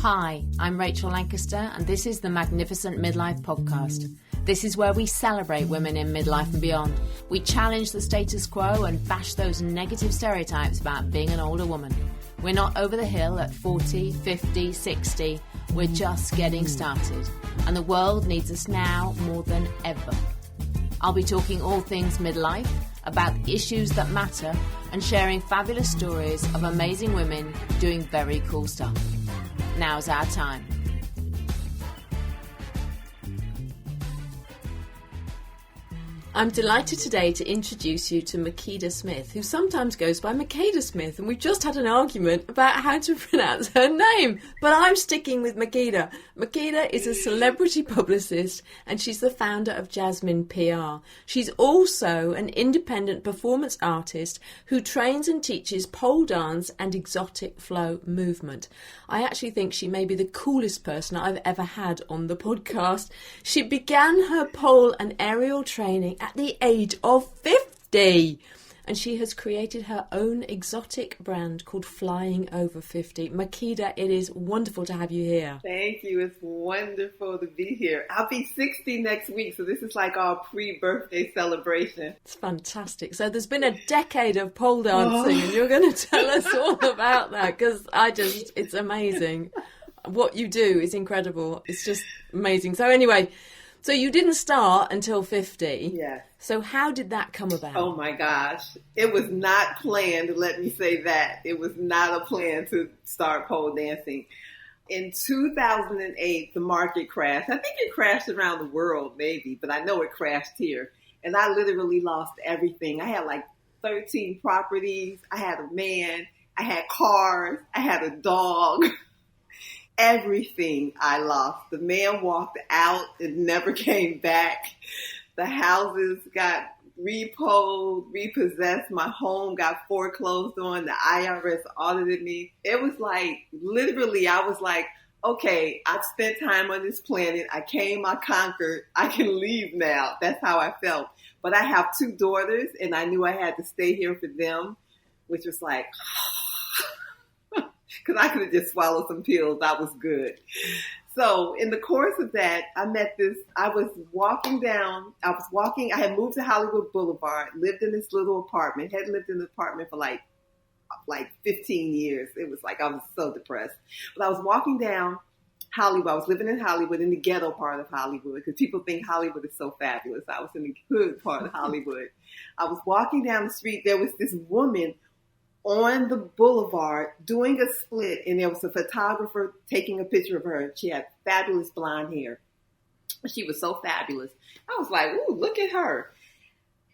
Hi, I'm Rachel Lancaster, and this is the Magnificent Midlife podcast. This is where we celebrate women in midlife and beyond. We challenge the status quo and bash those negative stereotypes about being an older woman. We're not over the hill at 40, 50, 60. We're just getting started. And the world needs us now more than ever. I'll be talking all things midlife, about issues that matter, and sharing fabulous stories of amazing women doing very cool stuff. Now's our time. I'm delighted today to introduce you to Makeda Smith, who sometimes goes by Makeda Smith, and we've just had an argument about how to pronounce her name, but I'm sticking with Makeda. Makeda is a celebrity publicist, and she's the founder of Jasmine PR. She's also an independent performance artist who trains and teaches pole dance and exotic flow movement. I actually think she may be the coolest person I've ever had on the podcast. She began her pole and aerial training at the age of 50, and she has created her own exotic brand called Flying Over 50. Makeda, it is wonderful to have you here. Thank you. It's wonderful to be here. I'll be 60 next week, so this is like our pre-birthday celebration. It's fantastic. So there's been a decade of pole dancing, and you're going to tell us all about that, because it's amazing. What you do is incredible. It's just amazing. So anyway, so you didn't start until 50. Yes. So how did that come about? Oh my gosh. It was not planned, let me say that. It was not a plan to start pole dancing. In 2008, the market crashed. I think it crashed around the world maybe, but I know it crashed here. And I literally lost everything. I had like 13 properties. I had a man. I had cars. I had a dog. Everything I lost. The man walked out and never came back. The houses got repossessed. My home got foreclosed on. The IRS audited me. It was like, literally, I was like, okay, I've spent time on this planet. I came, I conquered. I can leave now. That's how I felt. But I have 2 daughters, and I knew I had to stay here for them, which was like, because I could have just swallowed some pills. I was good. So in the course of that, I met this, I had moved to Hollywood Boulevard, lived in this little apartment, had lived in the apartment for like 15 years. It was like, I was so depressed. But I was walking down Hollywood. I was living in Hollywood, in the ghetto part of Hollywood, because people think Hollywood is so fabulous. I was in the good part of Hollywood. I was walking down the street. There was this woman on the boulevard doing a split, and there was a photographer taking a picture of her. She had fabulous blonde hair. She was so fabulous. I was like, ooh, look at her.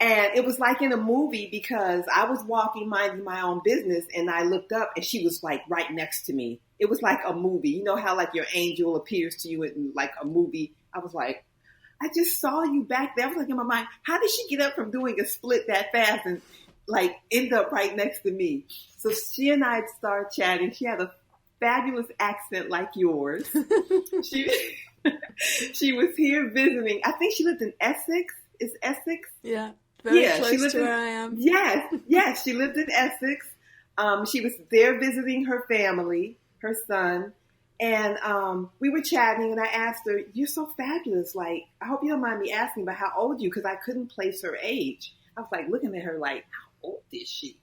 And it was like in a movie, because I was walking, minding my own business, and I looked up and she was like right next to me. It was like a movie. You know how like your angel appears to you in like a movie? I was like, I just saw you back there. I was like in my mind, how did she get up from doing a split that fast and like end up right next to me? So she and I started chatting. She had a fabulous accent like yours. She was here visiting. I think she lived in Essex. Is Essex? Yeah, very close to where I am. Yes, she lived in Essex. She was there visiting her family, her son, and we were chatting, and I asked her, you're so fabulous. Like, I hope you don't mind me asking, but how old are you? Because I couldn't place her age. I was like looking at her like, how old is she?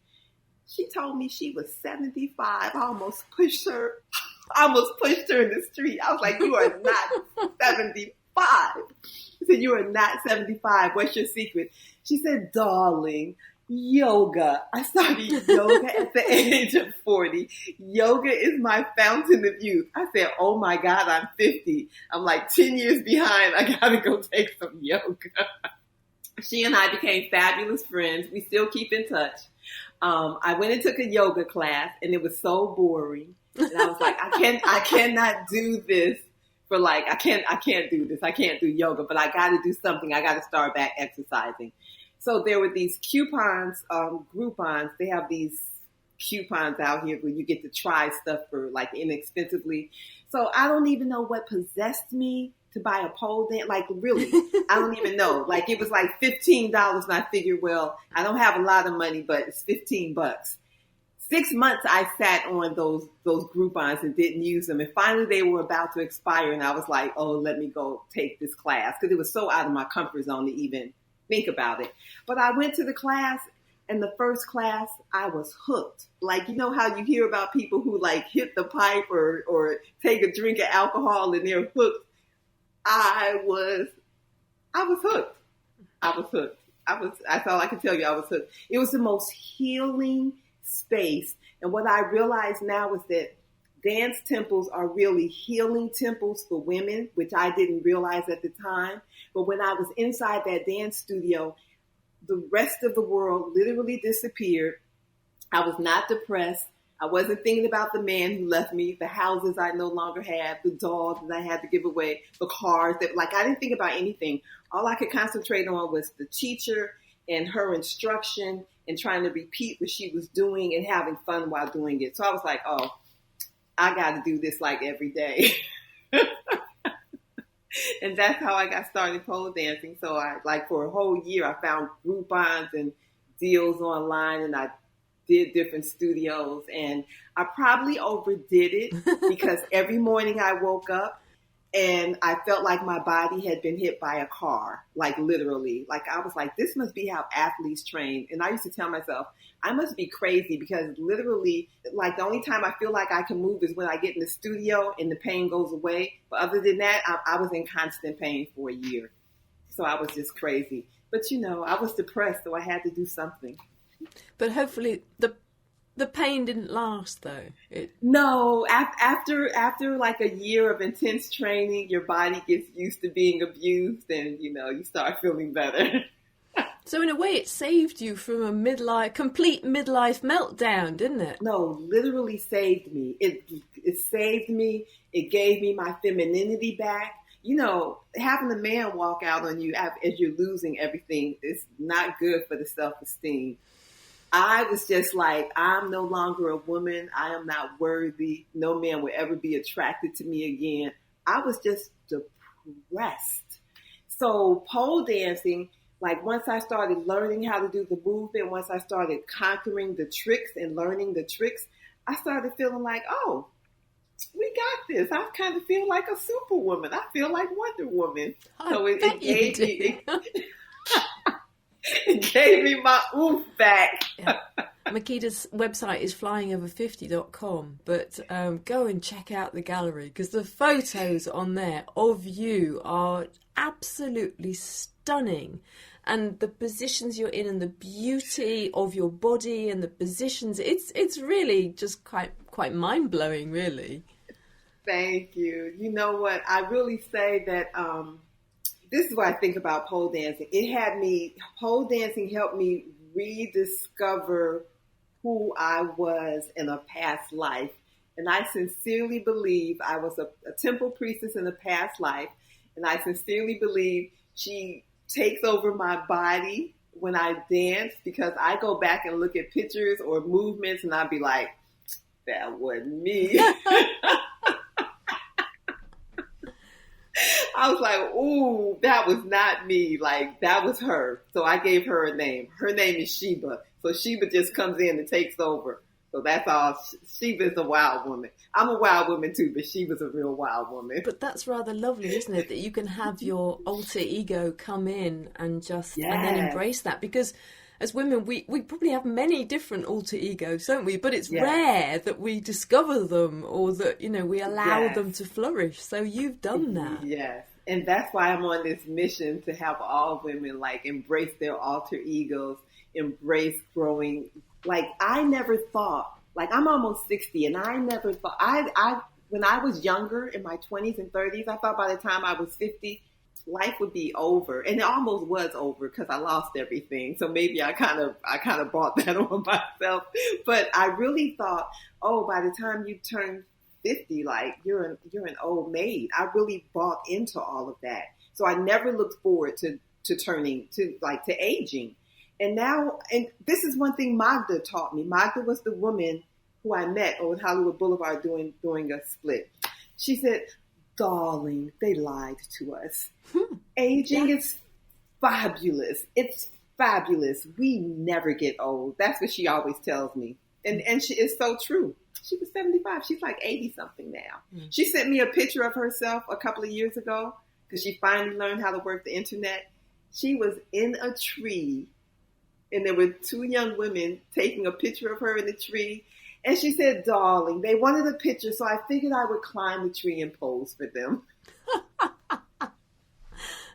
She told me she was 75. I almost pushed her in the street. I was like, you are not 75. She said, you are not 75. What's your secret? She said, darling, yoga. I started yoga at the age of 40. Yoga is my fountain of youth. I said, oh my God, I'm 50. I'm like 10 years behind. I got to go take some yoga. She and I became fabulous friends. We still keep in touch. I went and took a yoga class, and it was so boring. And I was like, I cannot do this for like, I can't do this. I can't do yoga, but I got to do something. I got to start back exercising. So there were these coupons, Groupons. They have these coupons out here where you get to try stuff for like inexpensively. So I don't even know what possessed me to buy a pole dance. Like, really, I don't even know. Like, it was like $15, and I figured, well, I don't have a lot of money, but it's $15. 6 months I sat on those Groupons and didn't use them. And finally they were about to expire. And I was like, oh, let me go take this class. Because it was so out of my comfort zone to even think about it. But I went to the class, and the first class I was hooked. Like, you know how you hear about people who like hit the pipe or take a drink of alcohol and they're hooked. I was hooked. That's all I can tell you. I was hooked. It was the most healing space. And what I realize now is that dance temples are really healing temples for women, which I didn't realize at the time. But when I was inside that dance studio, the rest of the world literally disappeared. I was not depressed. I wasn't thinking about the man who left me, the houses I no longer had, the dogs that I had to give away, the cars that, like, I didn't think about anything. All I could concentrate on was the teacher and her instruction and trying to repeat what she was doing and having fun while doing it. So I was like, oh, I got to do this like every day. And that's how I got started pole dancing. So I, like, for a whole year, I found Groupons and deals online, and I did different studios, and I probably overdid it because every morning I woke up and I felt like my body had been hit by a car, like literally. Like, I was like, this must be how athletes train. And I used to tell myself, I must be crazy because literally, like, the only time I feel like I can move is when I get in the studio and the pain goes away. But other than that, I was in constant pain for a year. So I was just crazy. But, you know, I was depressed, so I had to do something. But hopefully the pain didn't last, though. No, after like a year of intense training, your body gets used to being abused, and you know you start feeling better. So in a way, it saved you from a complete midlife meltdown, didn't it? No, literally saved me. It saved me. It gave me my femininity back. You know, having a man walk out on you as you're losing everything is not good for the self-esteem. I was just like, I'm no longer a woman. I am not worthy. No man will ever be attracted to me again. I was just depressed. So pole dancing, like once I started learning how to do the movement, once I started conquering the tricks and learning the tricks, I started feeling like, oh, we got this. I kind of feel like a superwoman. I feel like Wonder Woman. So it gave me... It gave me my oomph back. Yeah. Makeda's website is flyingover50.com, but go and check out the gallery because the photos on there of you are absolutely stunning. And the positions you're in and the beauty of your body and the positions, it's really just quite mind-blowing, really. Thank you. You know what? I really say that... this is what I think about pole dancing. Pole dancing helped me rediscover who I was in a past life. And I sincerely believe I was a temple priestess in a past life. And I sincerely believe she takes over my body when I dance because I go back and look at pictures or movements and I'd be like, that wasn't me. I was like, ooh, that was not me. Like, that was her. So I gave her a name. Her name is Sheba. So Sheba just comes in and takes over. So that's all. Sheba's a wild woman. I'm a wild woman too, but Sheba's a real wild woman. But that's rather lovely, isn't it? That you can have your alter ego come in and just and then embrace that. Because as women, we probably have many different alter egos, don't we? But it's rare that we discover them or that, you know, we allow them to flourish. So you've done that. Yes. And that's why I'm on this mission to have all women, like, embrace their alter egos, embrace growing. Like, I never thought, like, I'm almost 60, and I never thought, when I was younger, in my 20s and 30s, I thought by the time I was 50, life would be over. And it almost was over because I lost everything. So maybe I kind of brought that on myself. But I really thought, oh, by the time you turn 50, like, you're an old maid. I really bought into all of that. So I never looked forward to turning to aging. And now, and this is one thing Magda taught me. Magda was the woman who I met on Hollywood Boulevard doing a split. She said, darling, they lied to us. Aging is fabulous. It's fabulous. We never get old. That's what she always tells me. And she is so true. She was 75. She's like 80 something now. She sent me a picture of herself a couple of years ago because she finally learned how to work the internet. She was in a tree, and there were two young women taking a picture of her in the tree. And she said, darling, they wanted a picture, so I figured I would climb the tree and pose for them.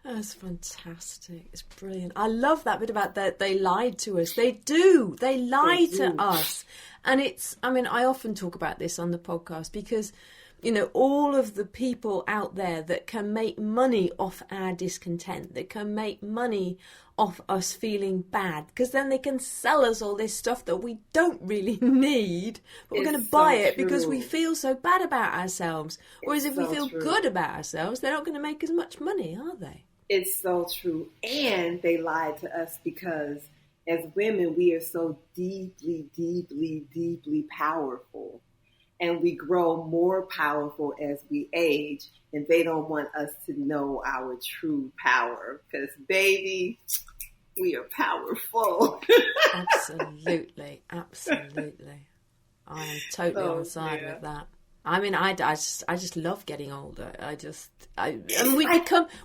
That's fantastic. It's brilliant. I love that bit about that they lied to us. They do. They lie to us. And I often talk about this on the podcast because, all of the people out there that can make money off our discontent, that can make money off us feeling bad, because then they can sell us all this stuff that we don't really need, but we're going to buy it because we feel so bad about ourselves. Whereas if we feel good about ourselves, they're not going to make as much money, are they? It's so true. And they lied to us because as women, we are so deeply, deeply, deeply powerful. And we grow more powerful as we age. And they don't want us to know our true power. Because, baby, we are powerful. Absolutely. Absolutely. I am totally on side with that. I just love getting older.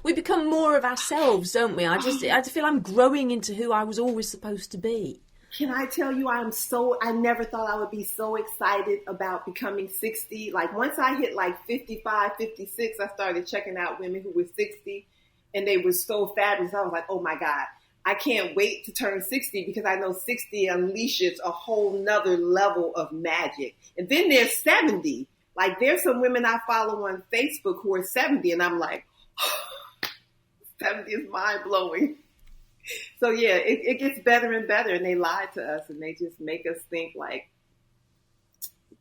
We become more of ourselves, don't we? I just feel I'm growing into who I was always supposed to be. Can I tell you, I never thought I would be so excited about becoming 60. Like once I hit like 55, 56, I started checking out women who were 60 and they were so fabulous. I was like, oh my God, I can't wait to turn 60 because I know 60 unleashes a whole nother level of magic. And then there's 70. Like there's some women I follow on Facebook who are 70 and I'm like, 70 is mind blowing. So yeah, it gets better and better, and they lie to us, and they just make us think like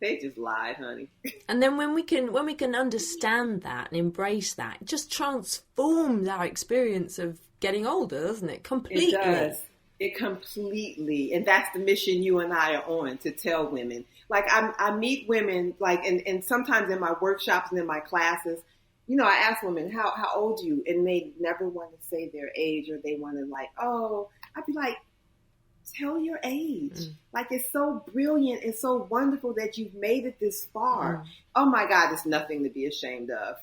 they just lied, honey. And then when we can understand that and embrace that, it just transforms our experience of getting older, doesn't it? Completely. It does. It completely, and that's the mission you and I are on, to tell women. Like I meet women, like, and sometimes in my workshops and in my classes, I ask women, how old are you? And they never want to say their age, or they want to like, oh, I'd be like, tell your age. Like, it's so brilliant. It's so wonderful that you've made it this far. Oh my God, it's nothing to be ashamed of.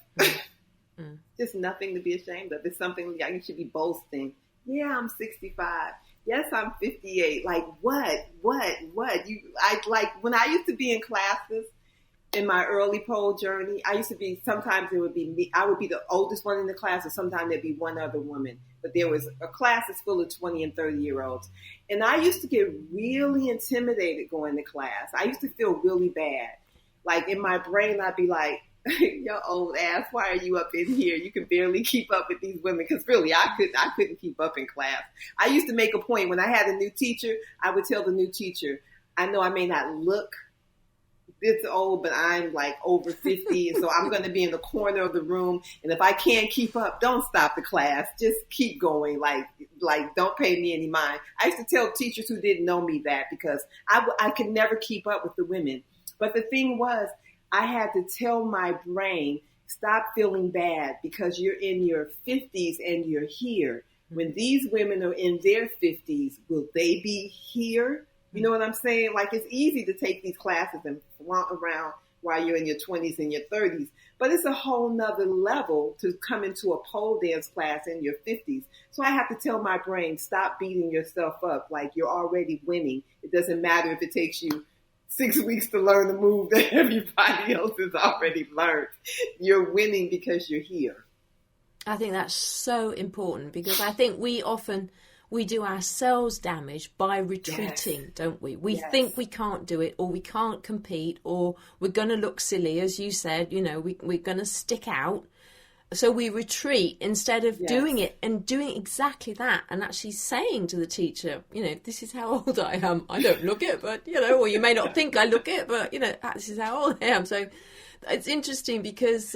Just nothing to be ashamed of. It's something like you should be boasting. Yeah, I'm 65. Yes, I'm 58. Like what? When I used to be in classes, in my early pole journey, sometimes it would be me. I would be the oldest one in the class, or sometimes there'd be one other woman. But there was a class that's full of 20 and 30-year-olds. And I used to get really intimidated going to class. I used to feel really bad. Like in my brain, I'd be like, your old ass, why are you up in here? You can barely keep up with these women. Because really, I couldn't keep up in class. I used to make a point when I had a new teacher, I would tell the new teacher, I know I may not look this old, but I'm like over 50, and so I'm going to be in the corner of the room. And if I can't keep up, don't stop the class. Just keep going. Like don't pay me any mind. I used to tell teachers who didn't know me that because I could never keep up with the women. But the thing was, I had to tell my brain, stop feeling bad because you're in your 50s and you're here. When these women are in their 50s, will they be here? You know what I'm saying? Like, it's easy to take these classes and flaunt around while you're in your 20s and your 30s. But it's a whole nother level to come into a pole dance class in your 50s. So I have to tell my brain, stop beating yourself up. Like, you're already winning. It doesn't matter if it takes you 6 weeks to learn the move that everybody else has already learned. You're winning because you're here. I think that's so important because I think we do ourselves damage by retreating, don't we? We think we can't do it, or we can't compete, or we're going to look silly, as you said, we're going to stick out. So we retreat instead of doing it and doing exactly that, and actually saying to the teacher, this is how old I am. I don't look it, but, or you may not think I look it, but, this is how old I am. So it's interesting because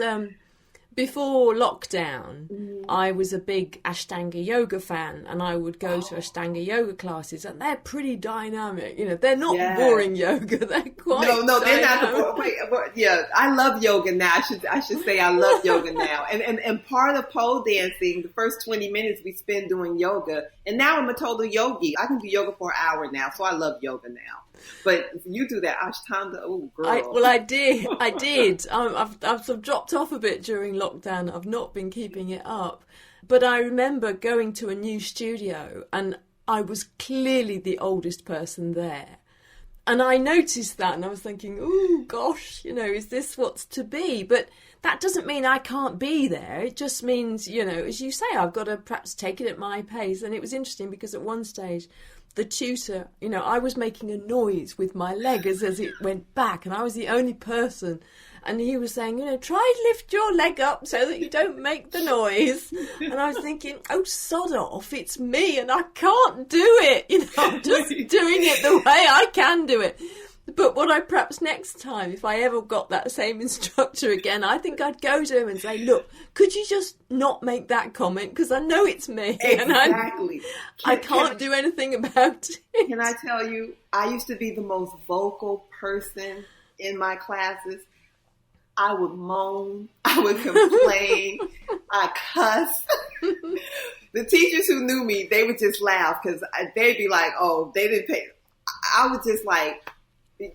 before lockdown, I was a big Ashtanga yoga fan, and I would go to Ashtanga yoga classes, and they're pretty dynamic. They're not boring yoga. They're quite they're not. I love yoga now. I should say I love yoga now. And part of pole dancing, the first 20 minutes we spend doing yoga, and now I'm a total yogi. I can do yoga for an hour now, so I love yoga now. But you do that Ashtanga, oh girl. I did. I've sort of dropped off a bit during lockdown. I've not been keeping it up. But I remember going to a new studio and I was clearly the oldest person there. And I noticed that and I was thinking, oh gosh, is this what's to be? But that doesn't mean I can't be there. It just means, as you say, I've got to perhaps take it at my pace. And it was interesting because at one stage, the tutor, I was making a noise with my leg as it went back, and I was the only person. And he was saying, try and lift your leg up so that you don't make the noise. And I was thinking, oh, sod off, it's me and I can't do it. I'm just doing it the way I can do it. But what I perhaps next time, if I ever got that same instructor again, I think I'd go to him and say, look, could you just not make that comment? Because I know it's me. Exactly. And I can't do anything about it. Can I tell you, I used to be the most vocal person in my classes. I would moan. I would complain. I cuss. The teachers who knew me, they would just laugh because they'd be like, oh, they didn't pay. I was just like,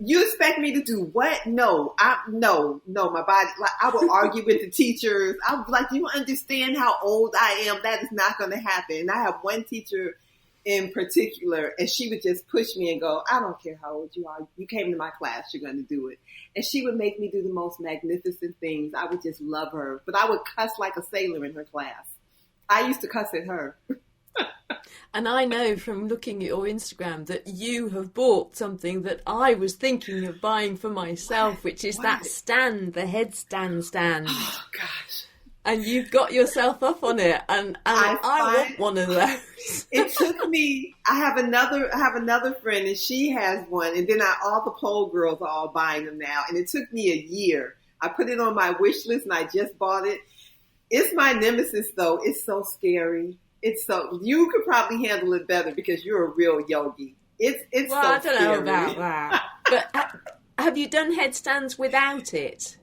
you expect me to do what? No, no, my body. Like, I would argue with the teachers. I was like, you understand how old I am? That is not going to happen. And I have one teacher in particular, and she would just push me and go, I don't care how old you are. You came to my class, you're going to do it. And she would make me do the most magnificent things. I would just love her. But I would cuss like a sailor in her class. I used to cuss at her. And I know from looking at your Instagram that you have bought something that I was thinking of buying for myself, which is that stand, the headstand stand. Oh, gosh. And you've got yourself up on it, and I want one of those. It took me. I have another friend, and she has one, and then all the pole girls are all buying them now. And it took me a year. I put it on my wish list, and I just bought it. It's my nemesis, though. It's so scary. You could probably handle it better because you're a real yogi. It's well, so I don't scary. know about that, but. Have you done headstands without it?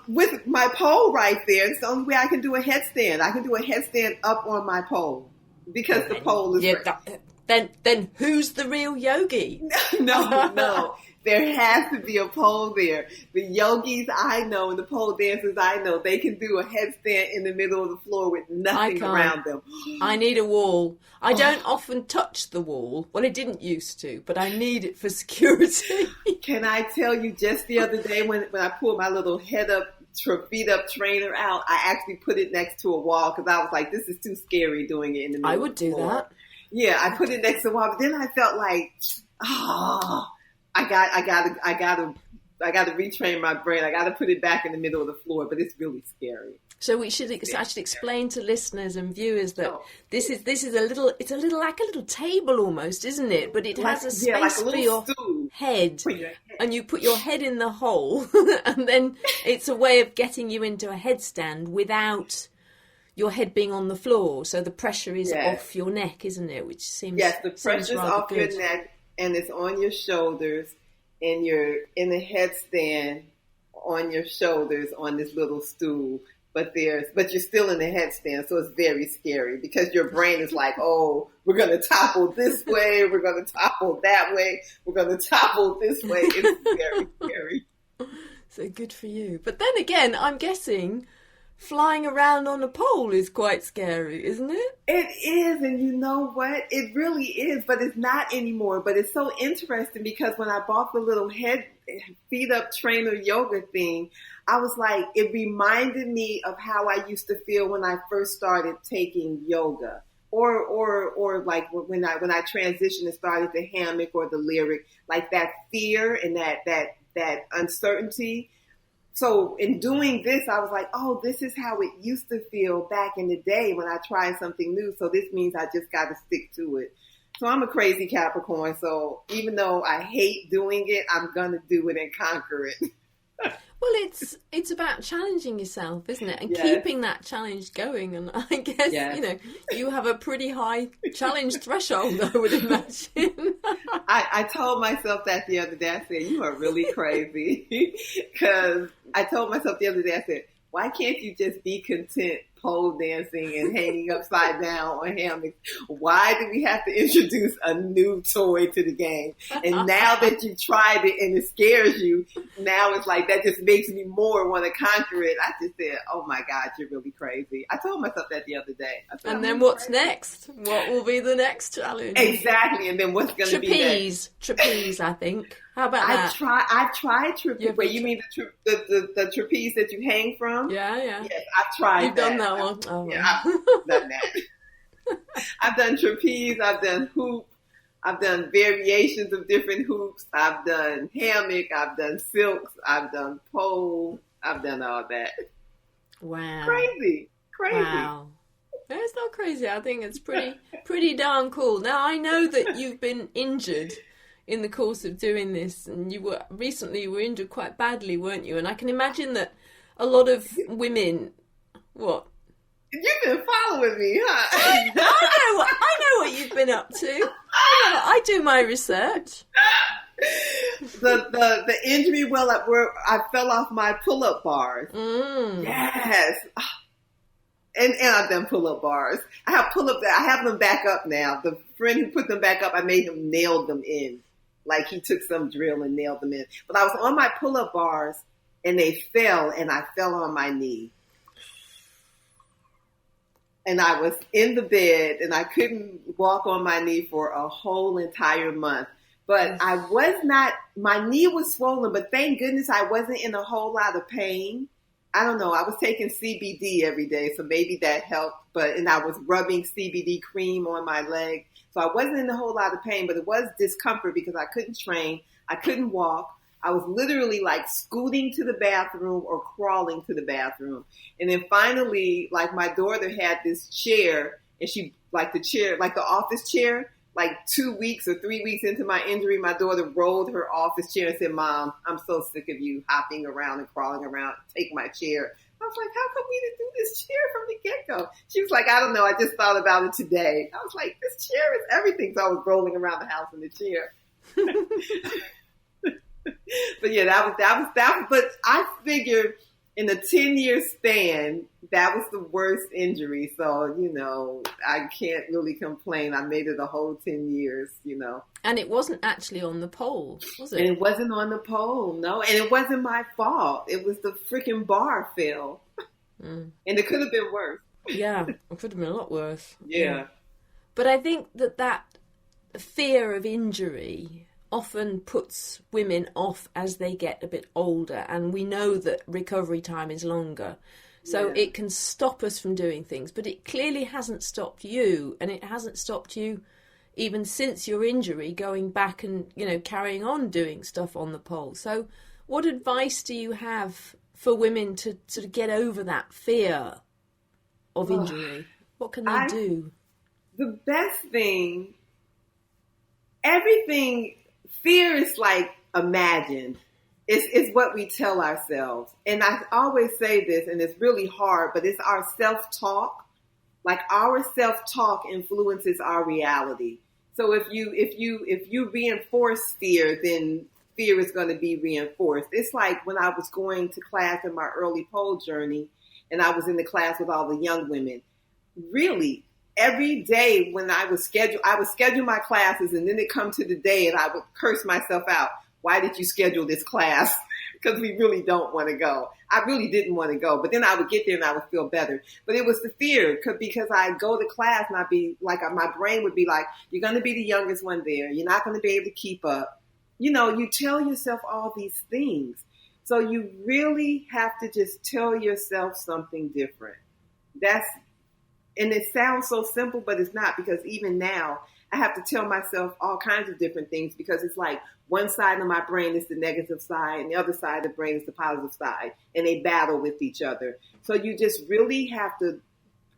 With my pole right there, it's the only way I can do a headstand. I can do a headstand up on my pole because the pole is... Then who's the real yogi? No. There has to be a pole there. The yogis I know and the pole dancers I know, they can do a headstand in the middle of the floor with nothing around them. I need a wall. I don't often touch the wall. Well, I didn't used to, but I need it for security. Can I tell you, just the other day when I pulled my little feet up trainer out, I actually put it next to a wall because I was like, this is too scary doing it in the middle I would do that. Yeah, I put it next to a wall, but then I felt like, I got to retrain my brain. I got to put it back in the middle of the floor, but it's really scary. So we should actually explain to listeners and viewers that this is a little like a little table almost, isn't it? But it has a space for your head, and you put your head in the hole, and then it's a way of getting you into a headstand without your head being on the floor. So the pressure is off your neck, isn't it? Which seems the pressure's off your neck. And it's on your shoulders, and you're in a headstand on your shoulders on this little stool. But you're still in the headstand, so it's very scary because your brain is like, oh, we're going to topple this way, we're going to topple that way, we're going to topple this way. It's very scary. So good for you. But then again, I'm guessing flying around on a pole is quite scary, isn't it? It is, and you know what? It really is, but it's not anymore. But it's so interesting because when I bought the little feet up trainer yoga thing, I was like, it reminded me of how I used to feel when I first started taking yoga. Or like when I transitioned and started the hammock or the lyric, like that fear and that uncertainty. So in doing this, I was like, oh, this is how it used to feel back in the day when I tried something new. So this means I just got to stick to it. So I'm a crazy Capricorn. So even though I hate doing it, I'm going to do it and conquer it. Well, it's about challenging yourself, isn't it? And keeping that challenge going. And I guess, you have a pretty high challenge threshold, I would imagine. I told myself that the other day. I said, you are really crazy. Because I told myself the other day, I said, why can't you just be content pole dancing and hanging upside down on hammocks. Why do we have to introduce a new toy to the game? And now that you've tried it and it scares you, now it's like that just makes me more want to conquer it. I just said, oh my God, you're really crazy. I told myself that the other day. And then what's next? What will be the next challenge? Exactly. And then what's going to be next? Trapeze, I think. How about that? I've tried trapeze. Wait, you mean the trapeze that you hang from? Yeah. Yes, I've tried You've done that one? Oh. Yeah, I've done that. I've done trapeze, I've done hoop, I've done variations of different hoops, I've done hammock, I've done silks, I've done pole, I've done all that. Wow. Crazy. Wow. It's not crazy. I think it's pretty darn cool. Now, I know that you've been injured in the course of doing this, and you were injured quite badly, weren't you? And I can imagine that a lot of women, what? You've been following me, huh? I know what you've been up to. I do my research. The injury, where I fell off my pull-up bars. Yes. And I've done pull-up bars. I have them back up now. The friend who put them back up, I made him nail them in. Like he took some drill and nailed them in. But I was on my pull-up bars and they fell and I fell on my knee. And I was in the bed and I couldn't walk on my knee for a whole entire month. But my knee was swollen, but thank goodness I wasn't in a whole lot of pain. I don't know. I was taking CBD every day, so maybe that helped. And I was rubbing CBD cream on my leg. So I wasn't in a whole lot of pain, but it was discomfort because I couldn't train. I couldn't walk. I was literally like scooting to the bathroom or crawling to the bathroom. And then finally, like my daughter had this chair and she like the office chair, like 2 weeks or 3 weeks into my injury, my daughter rolled her office chair and said, "Mom, I'm so sick of you hopping around and crawling around. Take my chair." I was like, how come we didn't do this chair from the get-go? She was like, I don't know. I just thought about it today. I was like, this chair is everything. So I was rolling around the house in the chair. But yeah, that was, but I figured in a 10-year span, that was the worst injury. So, I can't really complain. I made it a whole 10 years, And it wasn't actually on the pole, was it? And it wasn't on the pole, no. And it wasn't my fault. It was the freaking bar fell. And it could have been worse. Yeah, it could have been a lot worse. Yeah. But I think that fear of injury often puts women off as they get a bit older, and we know that recovery time is longer. So it can stop us from doing things, but it clearly hasn't stopped you, and it hasn't stopped you even since your injury going back and, carrying on doing stuff on the pole. So what advice do you have for women to sort of get over that fear of injury? What can they do? The best thing, fear is like imagined. It's what we tell ourselves. And I always say this, and it's really hard, but it's our self-talk. Like our self-talk influences our reality. So if you reinforce fear, then fear is going to be reinforced. It's like when I was going to class in my early pole journey, and I was in the class with all the young women. Really, every day when I would schedule my classes, and then it come to the day and I would curse myself out. Why did you schedule this class? Because we really don't want to go. I really didn't want to go, but then I would get there and I would feel better. But it was the fear because I'd go to class and I'd be like, my brain would be like, you're going to be the youngest one there. You're not going to be able to keep up. You tell yourself all these things. So you really have to just tell yourself something different. And it sounds so simple, but it's not, because even now I have to tell myself all kinds of different things, because it's like one side of my brain is the negative side and the other side of the brain is the positive side, and they battle with each other. So you just really have to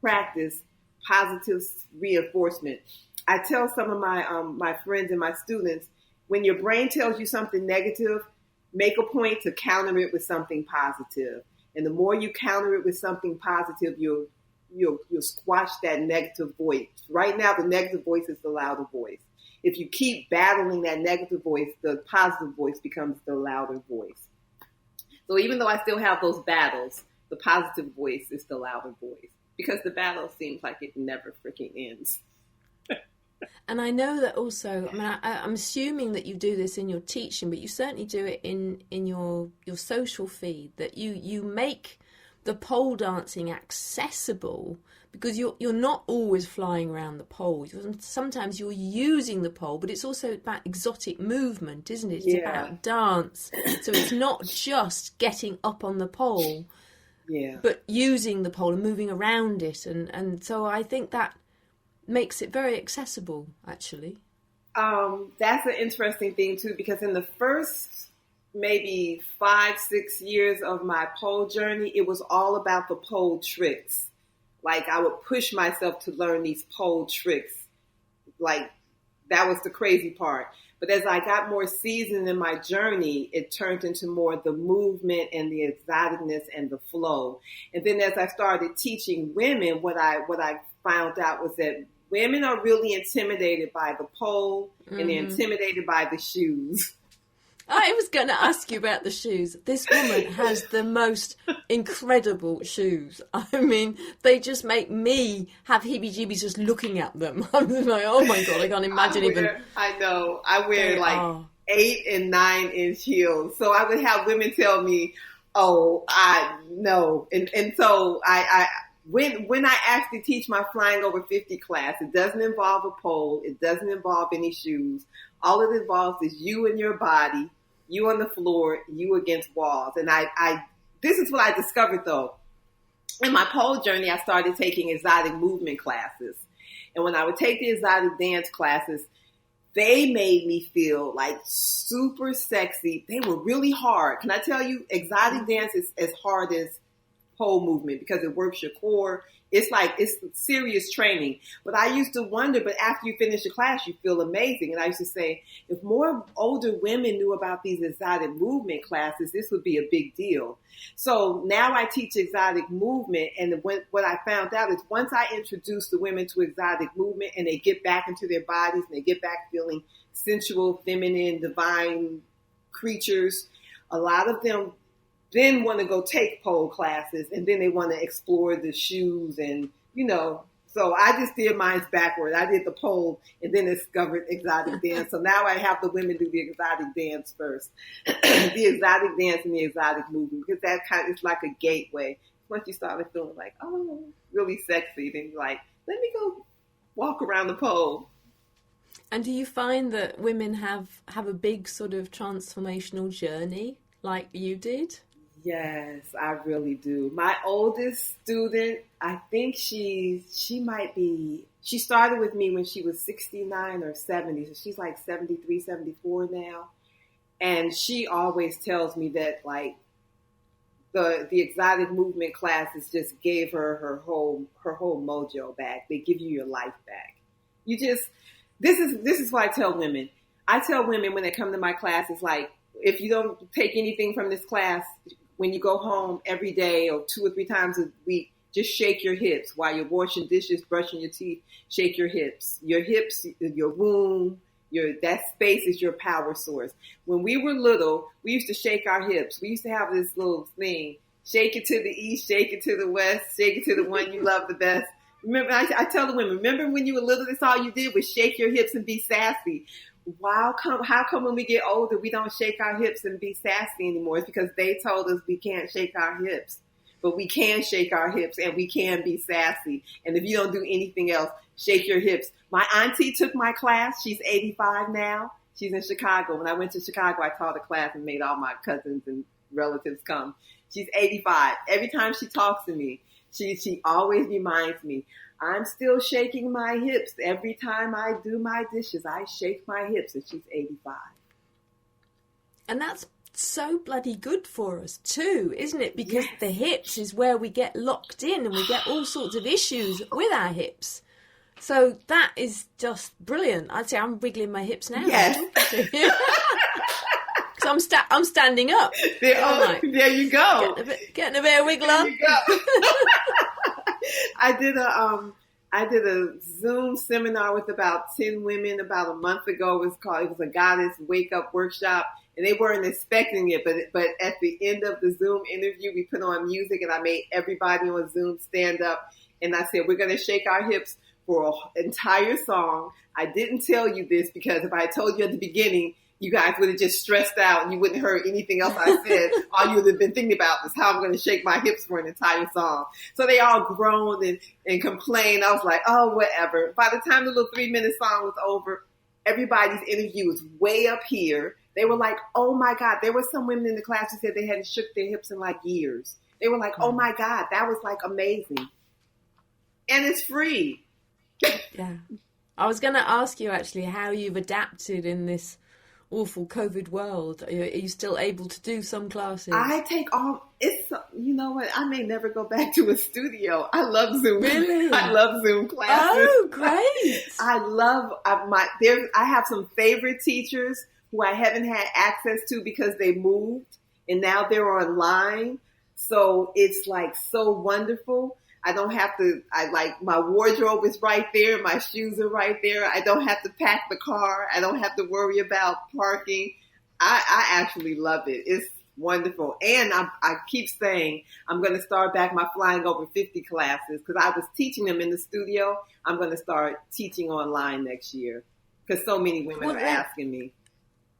practice positive reinforcement. I tell some of my friends and my students, when your brain tells you something negative, make a point to counter it with something positive. And the more you counter it with something positive, you'll squash that negative voice. Right now, the negative voice is the louder voice. If you keep battling that negative voice, the positive voice becomes the louder voice. So even though I still have those battles, the positive voice is the louder voice, because the battle seems like it never freaking ends. And I know that also, I mean, I'm assuming that you do this in your teaching, but you certainly do it in your social feed, that you make the pole dancing accessible, because you're not always flying around the pole. Sometimes you're using the pole, but it's also about exotic movement, isn't it? It's about dance. So it's not just getting up on the pole, but using the pole and moving around it. And so I think that makes it very accessible, actually. That's an interesting thing too, because in the first maybe 5-6 years of my pole journey, it was all about the pole tricks. Like I would push myself to learn these pole tricks. Like that was the crazy part. But as I got more seasoned in my journey, it turned into more the movement and the exoticness and the flow. And then as I started teaching women, what I found out was that women are really intimidated by the pole, and they're intimidated by the shoes. I was going to ask you about the shoes. This woman has the most incredible shoes. I mean, they just make me have heebie-jeebies just looking at them. I'm like, oh my God, I can't imagine I know. I wear 8 and 9 inch heels. So I would have women tell me, oh, I know. And so when I actually teach my Flying Over 50 class, it doesn't involve a pole. It doesn't involve any shoes. All it involves is you and your body, you on the floor, you against walls. And this is what I discovered though. In my pole journey, I started taking exotic movement classes. And when I would take the exotic dance classes, they made me feel like super sexy. They were really hard. Can I tell you, exotic dance is as hard as pole movement because it works your core. It's serious training. But I used to wonder, but after you finish the class, you feel amazing. And I used to say, if more older women knew about these exotic movement classes, this would be a big deal. So now I teach exotic movement. And what I found out is once I introduce the women to exotic movement and they get back into their bodies and they get back feeling sensual, feminine, divine creatures, a lot of them then want to go take pole classes, and then they want to explore the shoes and, so I just did mine backward. I did the pole and then discovered exotic dance. So now I have the women do the exotic dance first, the exotic dance and the exotic movement, because that it's like a gateway. Once you start feeling like, oh, really sexy, then you're like, let me go walk around the pole. And do you find that women have a big sort of transformational journey like you did? Yes, I really do. My oldest student, I think she started with me when she was 69 or 70. So she's like 73, 74 now. And she always tells me that like the exotic movement classes just gave her whole mojo back. They give you your life back. This is what I tell women. I tell women when they come to my classes, like, if you don't take anything from this class, when you go home every day or 2 or 3 times a week, just shake your hips while you're washing dishes, brushing your teeth. Shake your hips. Your hips, your womb, that space is your power source. When we were little, we used to shake our hips. We used to have this little thing. Shake it to the east, shake it to the west, shake it to the one you love the best. Remember, I tell the women, remember when you were little, that's all you did was shake your hips and be sassy. How come when we get older, we don't shake our hips and be sassy anymore? It's because they told us we can't shake our hips, but we can shake our hips and we can be sassy. And if you don't do anything else, shake your hips. My auntie took my class. She's 85 now. She's in Chicago. When I went to Chicago, I taught a class and made all my cousins and relatives come. She's 85. Every time she talks to me, she always reminds me, I'm still shaking my hips. Every time I do my dishes, I shake my hips, and she's 85. And that's so bloody good for us too, isn't it? Because the hips is where we get locked in and we get all sorts of issues with our hips. So that is just brilliant. I'd say I'm wiggling my hips now. Yes. Because I'm standing up. There you go. Getting a bit of wiggle on. There you go. I did a Zoom seminar with about 10 women about a month ago. It was a Goddess Wake Up Workshop, and they weren't expecting it. But at the end of the Zoom interview, we put on music, and I made everybody on Zoom stand up. And I said, we're going to shake our hips for an entire song. I didn't tell you this because if I had told you at the beginning, you guys would have just stressed out and you wouldn't have heard anything else I said. All you would have been thinking about was how I'm going to shake my hips for an entire song. So they all groaned and complained. I was like, oh, whatever. By the time the little 3-minute song was over, everybody's energy was way up here. They were like, oh my God. There were some women in the class who said they hadn't shook their hips in like years. They were like, oh my God, that was like amazing. And it's free. Yeah. I was going to ask you actually how you've adapted in this awful COVID world. Are you still able to do some classes? I take you know what? I may never go back to a studio. I love Zoom. Really? I love Zoom classes. Oh, great. I have some favorite teachers who I haven't had access to because they moved and now they're online. So it's like so wonderful. I don't have to, my wardrobe is right there. My shoes are right there. I don't have to pack the car. I don't have to worry about parking. I actually love it. It's wonderful. And I keep saying I'm going to start back my Flying Over 50 classes because I was teaching them in the studio. I'm going to start teaching online next year because so many women are asking me.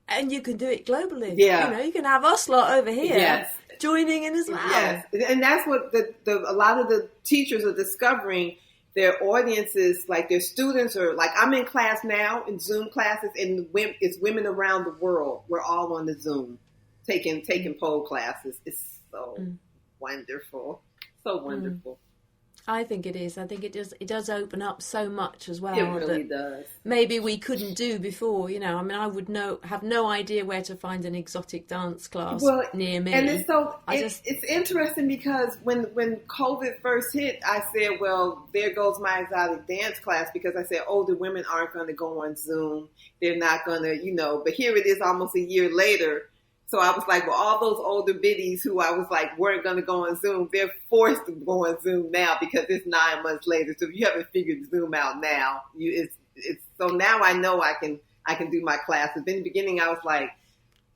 And you can do it globally. Yeah. You know, you can have us lot over here. Yes. Joining in as well. Yes, and that's what a lot of the teachers are discovering. Their audiences, like their students are like, I'm in class now in Zoom classes, and it's women around the world. We're all on the Zoom taking pole classes. It's so wonderful, so wonderful. I think it is. I think it does open up so much as well. It really does. Maybe we couldn't do before, you know. I mean, I would have no idea where to find an exotic dance class near me. And it's interesting because when COVID first hit, I said, well, there goes my exotic dance class because I said older women aren't going to go on Zoom. They're not going to, you know, but here it is almost a year later. So I was like, well, all those older biddies who I was like weren't going to go on Zoom, they're forced to go on Zoom now because it's 9 months later. So if you haven't figured Zoom out now, it's so now I know I can do my classes. In the beginning, I was like,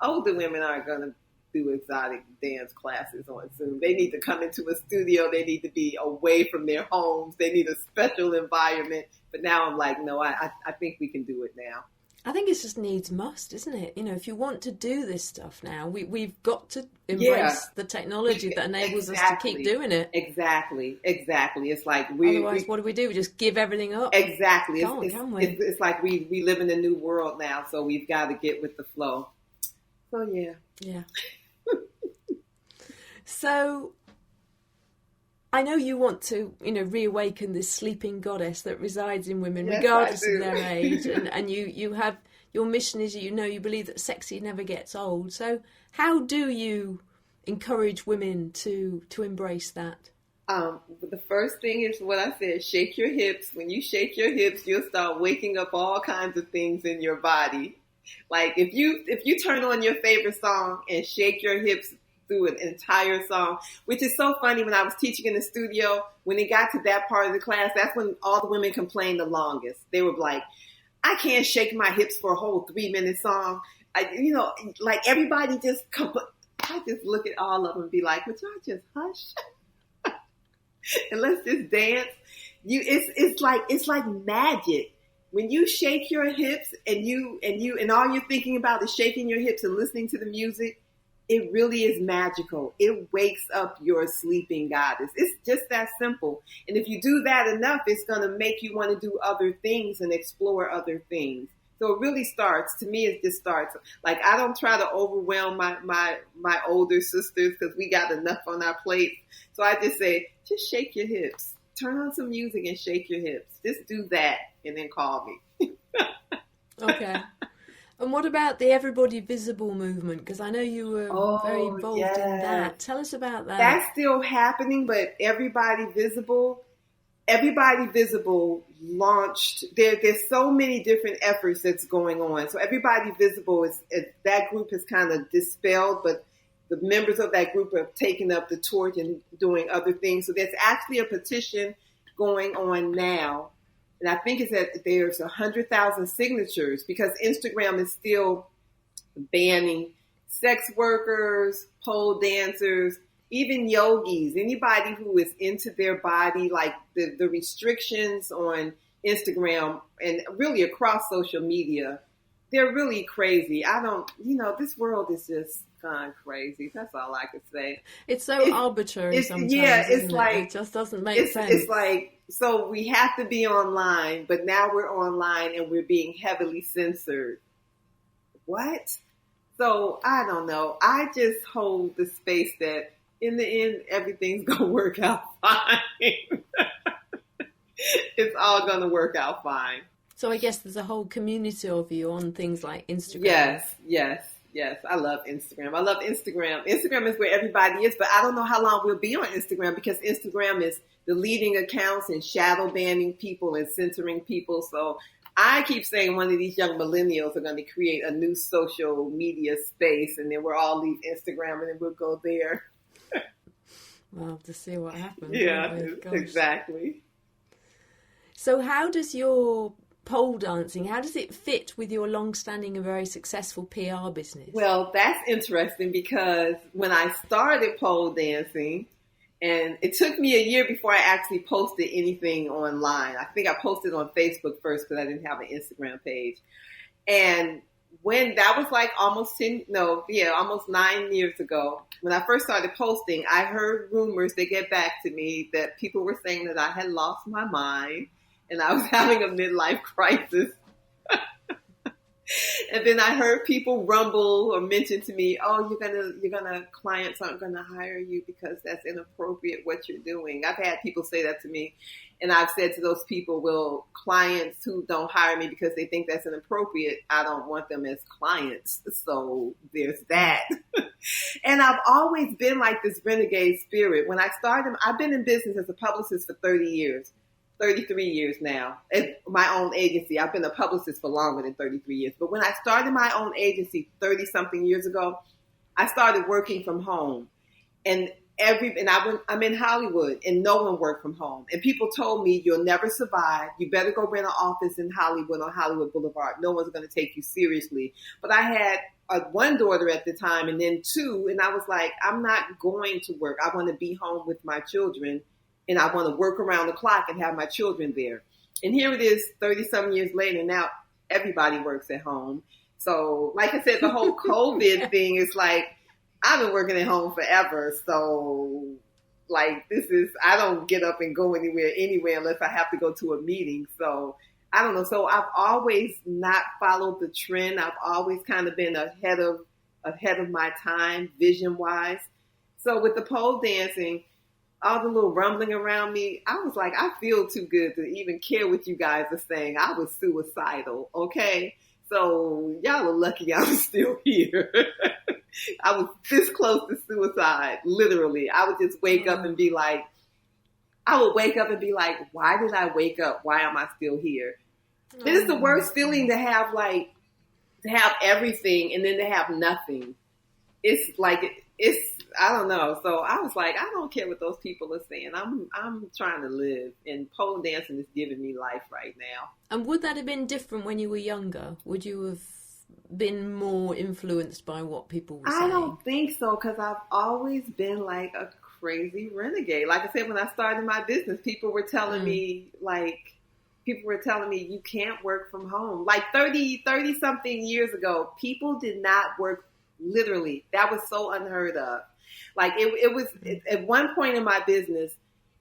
older women aren't going to do exotic dance classes on Zoom. They need to come into a studio. They need to be away from their homes. They need a special environment. But now I'm like, no, I think we can do it now. I think it's just needs must, isn't it? You know, if you want to do this stuff now, we've got to embrace the technology that enables us to keep doing it. Exactly. It's like otherwise, what do? We just give everything up? Exactly. Can we? It's like we live in a new world now, so we've got to get with the flow. So yeah. So I know you want to, you know, reawaken this sleeping goddess that resides in women, regardless of their age. And you have, your mission is, you know, you believe that sexy never gets old. So how do you encourage women to embrace that? The first thing is what I said, shake your hips. When you shake your hips, you'll start waking up all kinds of things in your body. Like if you turn on your favorite song and shake your hips through an entire song, which is so funny. When I was teaching in the studio, when it got to that part of the class, that's when all the women complained the longest. They were like, I can't shake my hips for a whole 3-minute song. Like everybody just I just look at all of them and be like, would y'all just hush? And let's just dance. It's like magic. When you shake your hips and all you're thinking about is shaking your hips and listening to the music, it really is magical. It wakes up your sleeping goddess. It's just that simple. And if you do that enough, it's going to make you want to do other things and explore other things. So it really starts, to me, it just starts. Like, I don't try to overwhelm my older sisters because we got enough on our plate. So I just say, just shake your hips. Turn on some music and shake your hips. Just do that and then call me. Okay. And what about the Everybody Visible movement? Because I know you were very involved in that. Tell us about that. That's still happening, but Everybody Visible launched. There's so many different efforts that's going on. So Everybody Visible that group has kind of dispelled, but the members of that group have taken up the torch and doing other things. So there's actually a petition going on now. And I think it's that there's 100,000 signatures because Instagram is still banning sex workers, pole dancers, even yogis, anybody who is into their body, like the restrictions on Instagram and really across social media, they're really crazy. This world is just gone crazy. That's all I could say. It's arbitrary sometimes. Yeah, it's like it just doesn't make sense. It's like, so we have to be online, but now we're online and we're being heavily censored. What? So I don't know. I just hold the space that in the end, everything's going to work out fine. It's all going to work out fine. So I guess there's a whole community of you on things like Instagram. Yes. I love Instagram. Instagram is where everybody is, but I don't know how long we'll be on Instagram because Instagram is deleting accounts and shadow banning people and censoring people. So I keep saying one of these young millennials are going to create a new social media space, and then we'll all leave Instagram and then we'll go there. We'll have to see what happens. Yeah, exactly. So how does your pole dancing, how does it fit with your long-standing and very successful PR business? Well, that's interesting because when I started pole dancing, and it took me a year before I actually posted anything online. I think I posted on Facebook first because I didn't have an Instagram page. And when that was like almost 9 years ago, when I first started posting, I heard rumors that get back to me that people were saying that I had lost my mind and I was having a midlife crisis. And then I heard people rumble or mention to me, "Oh, clients aren't gonna hire you because that's inappropriate what you're doing." I've had people say that to me, and I've said to those people, "Well, clients who don't hire me because they think that's inappropriate, I don't want them as clients." So there's that. And I've always been like this renegade spirit. When I started, I've been in business as a publicist for 30 years. 33 years now. At my own agency. I've been a publicist for longer than 33 years. But when I started my own agency 30-something years ago, I started working from home. And I'm in Hollywood, and no one worked from home. And people told me, "You'll never survive. You better go rent an office in Hollywood on Hollywood Boulevard. No one's going to take you seriously." But I had one daughter at the time and then two. And I was like, I'm not going to work. I want to be home with my children. And I want to work around the clock and have my children there. And here it is 30-some years later. Now everybody works at home. So like I said, the whole COVID thing is like, I've been working at home forever. So like I don't get up and go anywhere unless I have to go to a meeting. So I don't know. So I've always not followed the trend. I've always kind of been ahead of my time, vision wise. So with the pole dancing, all the little rumbling around me, I was like, I feel too good to even care what you guys are saying. I was suicidal, okay? So y'all are lucky I'm still here. I was this close to suicide, literally. I would just wake up and be like, why did I wake up? Why am I still here? It is the worst feeling to have everything and then to have nothing. It's like, I don't know. So I was like, I don't care what those people are saying. I'm trying to live, and pole dancing is giving me life right now. And would that have been different when you were younger? Would you have been more influenced by what people were saying? I don't think so, because I've always been like a crazy renegade. Like I said, when I started my business, people were telling me you can't work from home. Like 30 something years ago, people did not work. Literally, that was so unheard of. Like it was at one point in my business,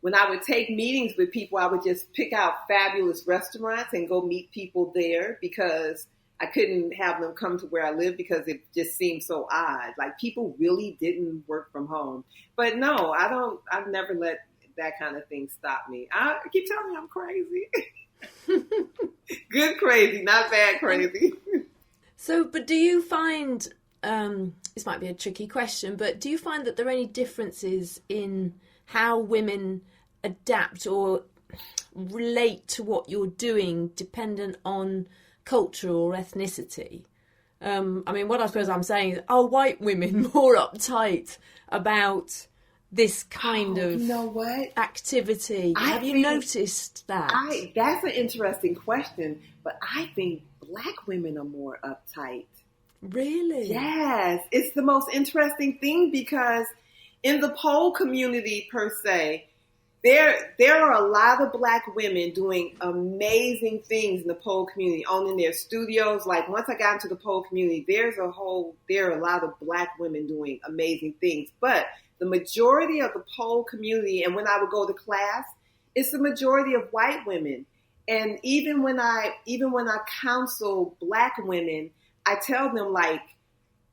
when I would take meetings with people, I would just pick out fabulous restaurants and go meet people there because I couldn't have them come to where I live because it just seemed so odd. Like people really didn't work from home. But no, I've never let that kind of thing stop me. I keep telling you I'm crazy. Good crazy, not bad crazy. So, but do you find... this might be a tricky question, but do you find that there are any differences in how women adapt or relate to what you're doing dependent on culture or ethnicity? I mean, what I suppose I'm saying is, are white women more uptight about this kind of activity? Have you noticed that? That's an interesting question, but I think Black women are more uptight. Really? Yes. It's the most interesting thing because in the pole community per se, there are a lot of Black women doing amazing things in the pole community, owning their studios. Like once I got into the pole community, there are a lot of Black women doing amazing things. But the majority of the pole community, and when I would go to class, it's the majority of white women. And even when I counsel Black women, I tell them, like,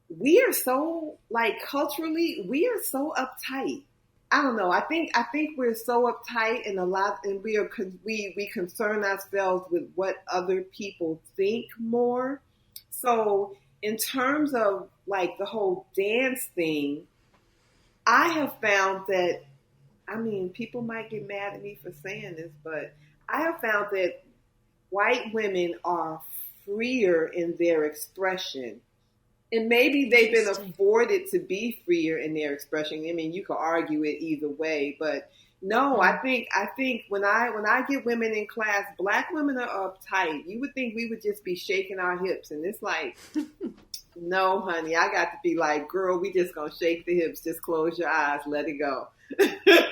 we are so, like, culturally, we are so uptight. I don't know. I think we're so uptight, and we concern ourselves with what other people think more. So in terms of like the whole dance thing, I have found that, I mean, people might get mad at me for saying this, but I have found that white women are freer in their expression. And maybe they've been afforded to be freer in their expression. I mean, you could argue it either way, but no, I think when I get women in class, Black women are uptight. You would think we would just be shaking our hips, and it's like, no, honey, I got to be like, girl, we just gonna shake the hips. Just close your eyes, let it go. Yeah.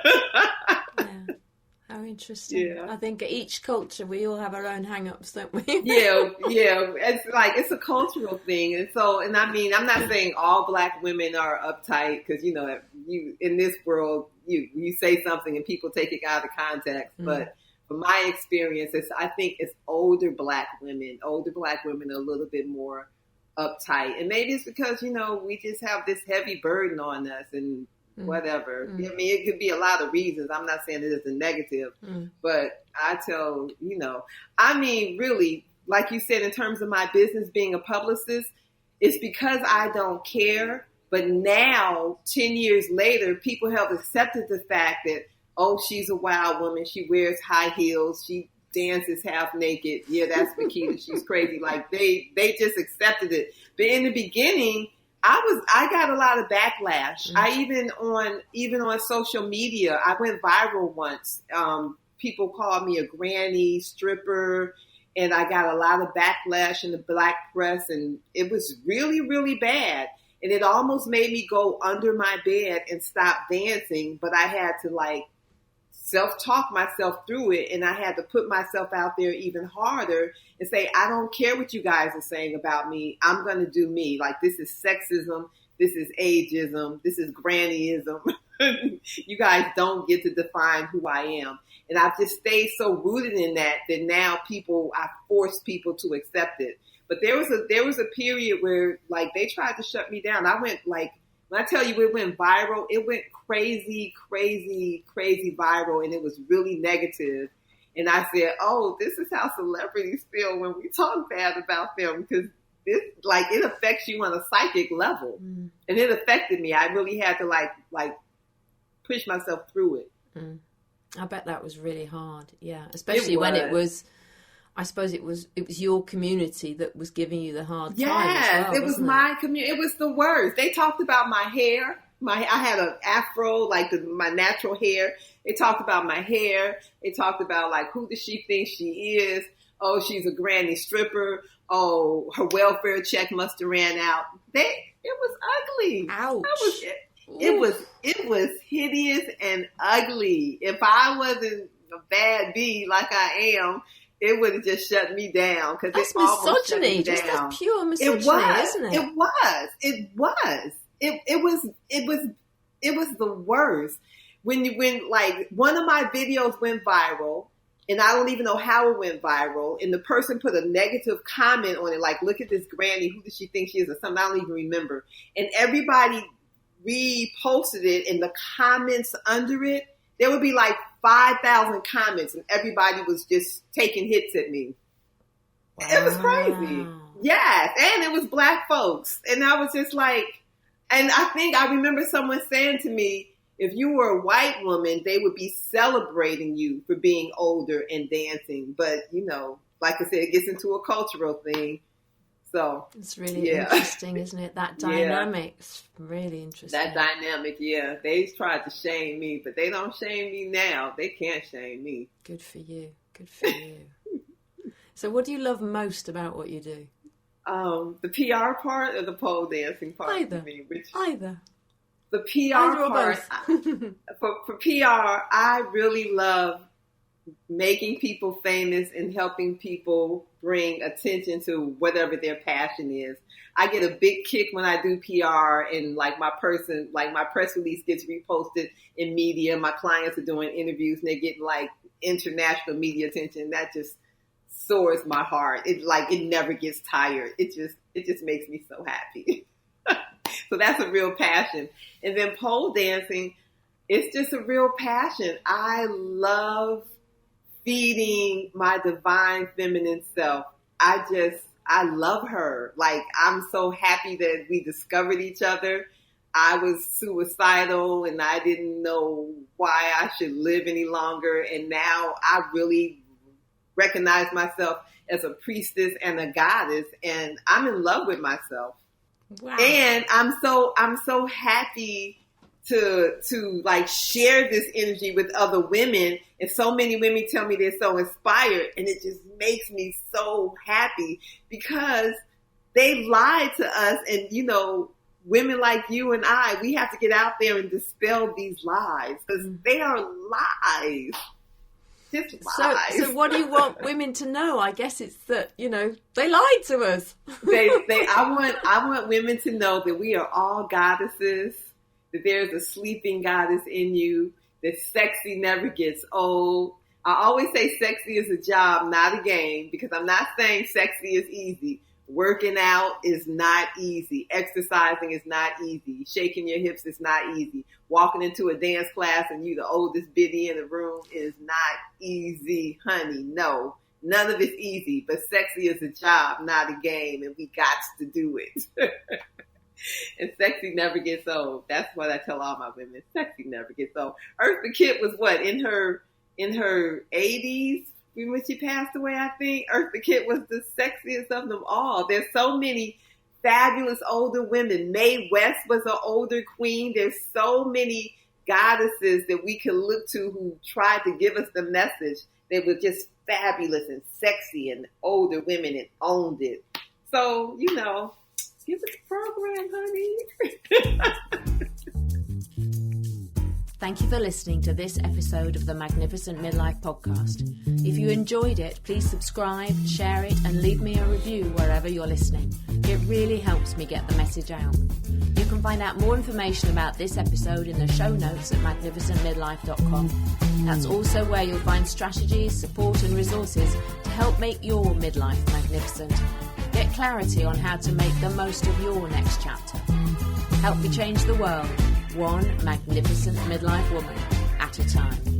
How interesting. Yeah. I think each culture, we all have our own hang-ups, don't we? Yeah. It's like, it's a cultural thing. And I mean, I'm not saying all Black women are uptight, because, you know, in this world, you say something and people take it out of context. But from my experience, I think it's older Black women. Older Black women are a little bit more uptight. And maybe it's because, you know, we just have this heavy burden on us and whatever. I mean, it could be a lot of reasons. I'm not saying it is a negative, but I tell, you know, I mean, really, like you said, in terms of my business being a publicist, it's because I don't care. But now, 10 years later, people have accepted the fact that, oh, she's a wild woman. She wears high heels. She dances half naked. Yeah, that's Makeda. She's crazy. Like they just accepted it. But in the beginning, I got a lot of backlash. I even on social media, I went viral once. People called me a granny stripper, and I got a lot of backlash in the Black press, and it was really, really bad. And it almost made me go under my bed and stop dancing, but I had to like self-talk myself through it, and I had to put myself out there even harder and say, I don't care what you guys are saying about me. I'm going to do me. Like, this is sexism. This is ageism. This is grannyism. You guys don't get to define who I am. And I've just stayed so rooted in that now I force people to accept it. But there was a period where, like, they tried to shut me down. I went, like, when I tell you it went viral, it went crazy, crazy, crazy viral, and it was really negative. And I said, oh, this is how celebrities feel when we talk bad about them, because this, like, it affects you on a psychic level. And it affected me. I really had to, like push myself through it. I bet that was really hard, yeah. Especially when it was... I suppose it was your community that was giving you the hard time. Yes, as well, it was my community. It was the worst. They talked about my hair. I had an afro, like my natural hair. They talked about my hair. They talked about, like, who does she think she is? Oh, she's a granny stripper. Oh, her welfare check must have ran out. It was ugly. Ouch. It was hideous and ugly. If I wasn't a bad bee like I am, it would have just shut me down, because that's misogyny. Just that's pure misogyny, isn't it? It was the worst. When like one of my videos went viral, and I don't even know how it went viral, and the person put a negative comment on it, like, look at this granny, who does she think she is, or something, I don't even remember. And everybody reposted it, and the comments under it, there would be like 5,000 comments, and everybody was just taking hits at me. Wow. It was crazy. Yes. And it was Black folks. And I was just like, and I remember someone saying to me, if you were a white woman, they would be celebrating you for being older and dancing. But, you know, like I said, it gets into a cultural thing. So it's really interesting, isn't it? That dynamic's really interesting. That dynamic, yeah. They tried to shame me, but they don't shame me now. They can't shame me. Good for you. Good for you. So what do you love most about what you do? The PR part or the pole dancing part? Either. For me, Either. The PR part, for PR, I really love making people famous and helping people bring attention to whatever their passion is. I get a big kick when I do PR and my press release gets reposted in media. My clients are doing interviews and they're getting international media attention. That just soars my heart. It never gets tired. It just makes me so happy. So that's a real passion. And then pole dancing, it's just a real passion. I love feeding my divine feminine self. I love her. I'm so happy that we discovered each other. I was suicidal and I didn't know why I should live any longer. And now I really recognize myself as a priestess and a goddess, and I'm in love with myself. Wow. And I'm so happy to share this energy with other women. And so many women tell me they're so inspired, and it just makes me so happy because they lied to us. And, women like you and I, we have to get out there and dispel these lies because they are lies. Just lies. So what do you want women to know? I guess it's that, they lied to us. I want women to know that we are all goddesses, that there's a sleeping goddess in you, that sexy never gets old. I always say sexy is a job, not a game, because I'm not saying sexy is easy. Working out is not easy. Exercising is not easy. Shaking your hips is not easy. Walking into a dance class and you the oldest biddy in the room is not easy, honey. No, none of it's easy, but sexy is a job, not a game, and we got to do it. And sexy never gets old. That's what I tell all my women. Sexy never gets old. Eartha Kitt was in her 80s when she passed away, I think. Eartha Kitt was the sexiest of them all. There's so many fabulous older women. Mae West was an older queen. There's so many goddesses that we can look to who tried to give us the message. They were just fabulous and sexy and older women and owned it. So, give us a program, honey. Thank you for listening to this episode of the Magnificent Midlife Podcast. If you enjoyed it, please subscribe, share it, and leave me a review wherever you're listening. It really helps me get the message out. You can find out more information about this episode in the show notes at magnificentmidlife.com. That's also where you'll find strategies, support, and resources to help make your midlife magnificent. Get clarity on how to make the most of your next chapter. Help me change the world, one magnificent midlife woman at a time.